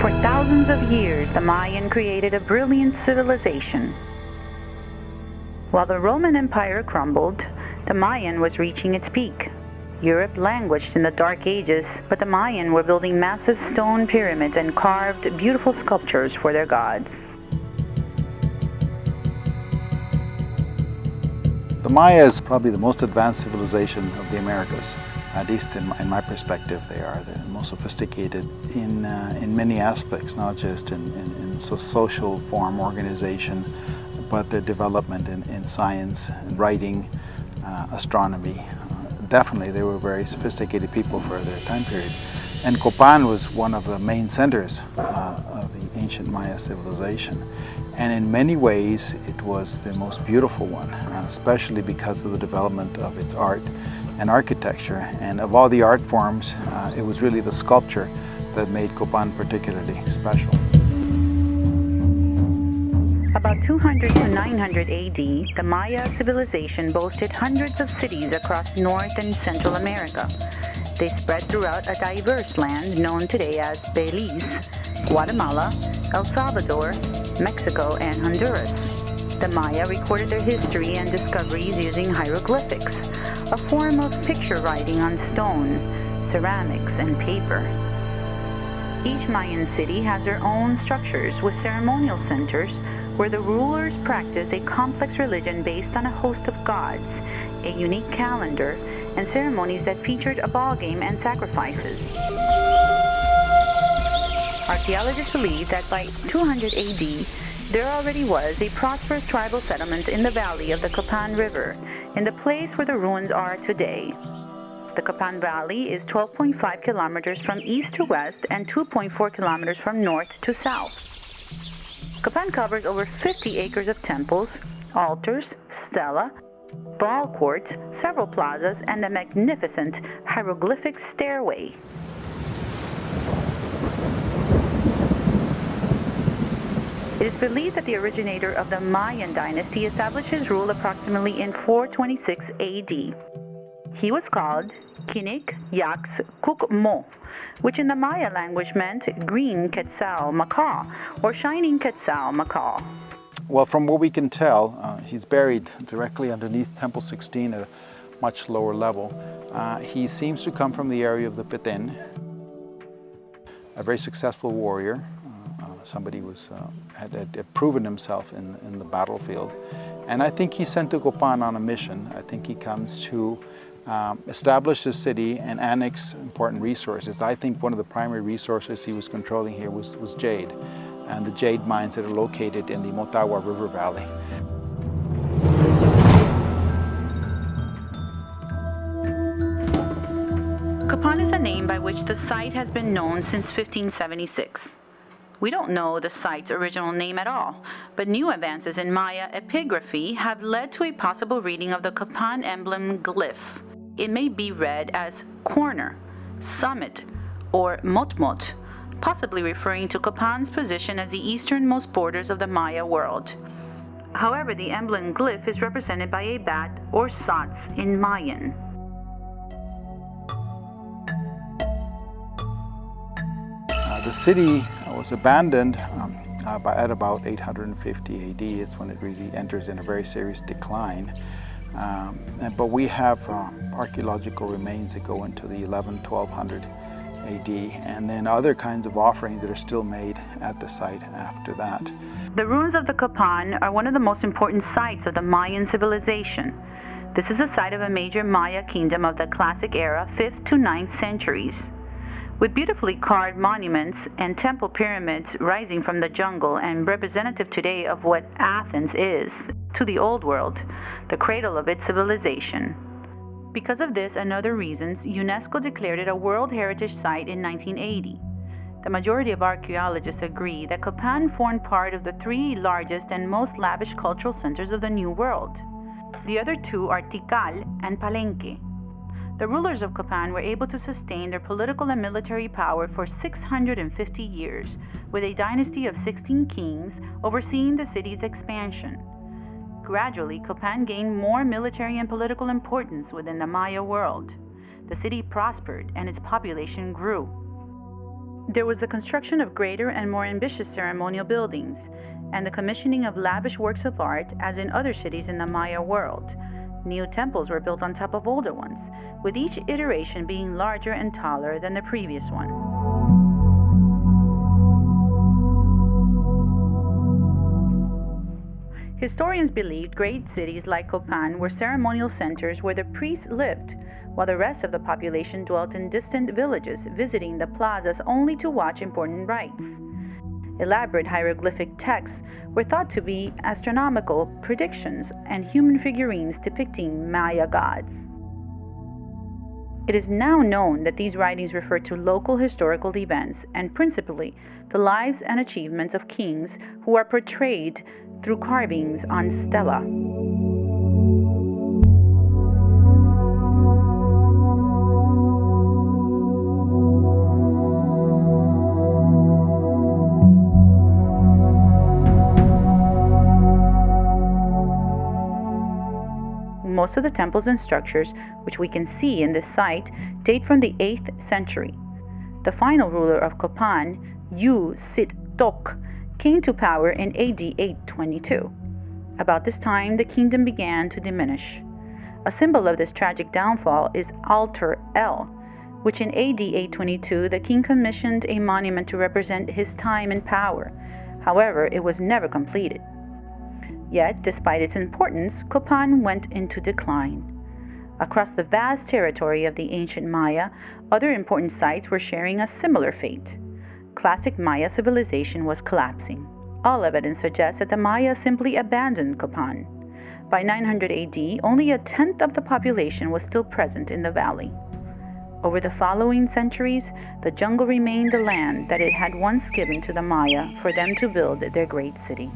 For thousands of years, the Mayan created a brilliant civilization. While the Roman Empire crumbled, the Mayan was reaching its peak. Europe languished in the Dark Ages, but the Mayan were building massive stone pyramids and carved beautiful sculptures for their gods. The Maya is probably the most advanced civilization of the Americas. At least in my perspective, they are the most sophisticated in many aspects, not just in social form, organization, but their development in science, in writing, astronomy. Definitely, they were very sophisticated people for their time period. And Copan was one of the main centers of the ancient Maya civilization. And in many ways, it was the most beautiful one, especially because of the development of its art and architecture. And of all the art forms, it was really the sculpture that made Copan particularly special. About 200 to 900 AD, the Maya civilization boasted hundreds of cities across North and Central America. They spread throughout a diverse land known today as Belize, Guatemala, El Salvador, Mexico, and Honduras. The Maya recorded their history and discoveries using hieroglyphics, a form of picture writing on stone, ceramics, and paper. Each Mayan city has their own structures with ceremonial centers where the rulers practiced a complex religion based on a host of gods, a unique calendar, and ceremonies that featured a ball game and sacrifices. Archaeologists believe that by 200 AD, there already was a prosperous tribal settlement in the valley of the Copan River, in the place where the ruins are today. The Copan Valley is 12.5 kilometers from east to west and 2.4 kilometers from north to south. Copan covers over 50 acres of temples, altars, stela, ball courts, several plazas, and a magnificent hieroglyphic stairway. It is believed that the originator of the Mayan dynasty established his rule approximately in 426 AD. He was called Kinik Yax Kukmo, which in the Maya language meant green Quetzal macaw or shining Quetzal macaw. Well, from what we can tell, he's buried directly underneath Temple 16 at a much lower level. He seems to come from the area of the Petén, a very successful warrior, somebody who had proven himself in the battlefield. And I think he's sent to Copan on a mission. I think he comes to establish the city and annex important resources. I think one of the primary resources he was controlling here was jade, and the jade mines that are located in the Motagua River Valley. Copan is a name by which the site has been known since 1576. We don't know the site's original name at all, but new advances in Maya epigraphy have led to a possible reading of the Copan emblem glyph. It may be read as corner, summit, or motmot, possibly referring to Copan's position as the easternmost borders of the Maya world. However, the emblem glyph is represented by a bat or sots in Mayan. The city was abandoned at about 850 AD. It's when it really enters in a very serious decline. But we have archaeological remains that go into the 1200 AD, and then other kinds of offerings that are still made at the site after that. The ruins of the Copan are one of the most important sites of the Mayan civilization. This is the site of a major Maya kingdom of the classic era, 5th to 9th centuries. With beautifully carved monuments and temple pyramids rising from the jungle and representative today of what Athens is to the Old World, the cradle of its civilization. Because of this and other reasons, UNESCO declared it a World Heritage Site in 1980. The majority of archaeologists agree that Copan formed part of the 3 largest and most lavish cultural centers of the New World. The other 2 are Tikal and Palenque. The rulers of Copan were able to sustain their political and military power for 650 years, with a dynasty of 16 kings overseeing the city's expansion. Gradually, Copan gained more military and political importance within the Maya world. The city prospered and its population grew. There was the construction of greater and more ambitious ceremonial buildings, and the commissioning of lavish works of art, as in other cities in the Maya world. New temples were built on top of older ones, with each iteration being larger and taller than the previous one. Historians believed great cities like Copan were ceremonial centers where the priests lived, while the rest of the population dwelt in distant villages, visiting the plazas only to watch important rites. Elaborate hieroglyphic texts were thought to be astronomical predictions and human figurines depicting Maya gods. It is now known that these writings refer to local historical events and principally the lives and achievements of kings who are portrayed through carvings on stela. Most of the temples and structures which we can see in this site date from the 8th century. The final ruler of Copan, Yu Sit Tok, came to power in AD 822. About this time, the kingdom began to diminish. A symbol of this tragic downfall is Altar El, which in AD 822 the king commissioned a monument to represent his time in power. However, it was never completed. Yet, despite its importance, Copan went into decline. Across the vast territory of the ancient Maya, other important sites were sharing a similar fate. Classic Maya civilization was collapsing. All evidence suggests that the Maya simply abandoned Copan. By 900 AD, only a tenth of the population was still present in the valley. Over the following centuries, the jungle remained the land that it had once given to the Maya for them to build their great city.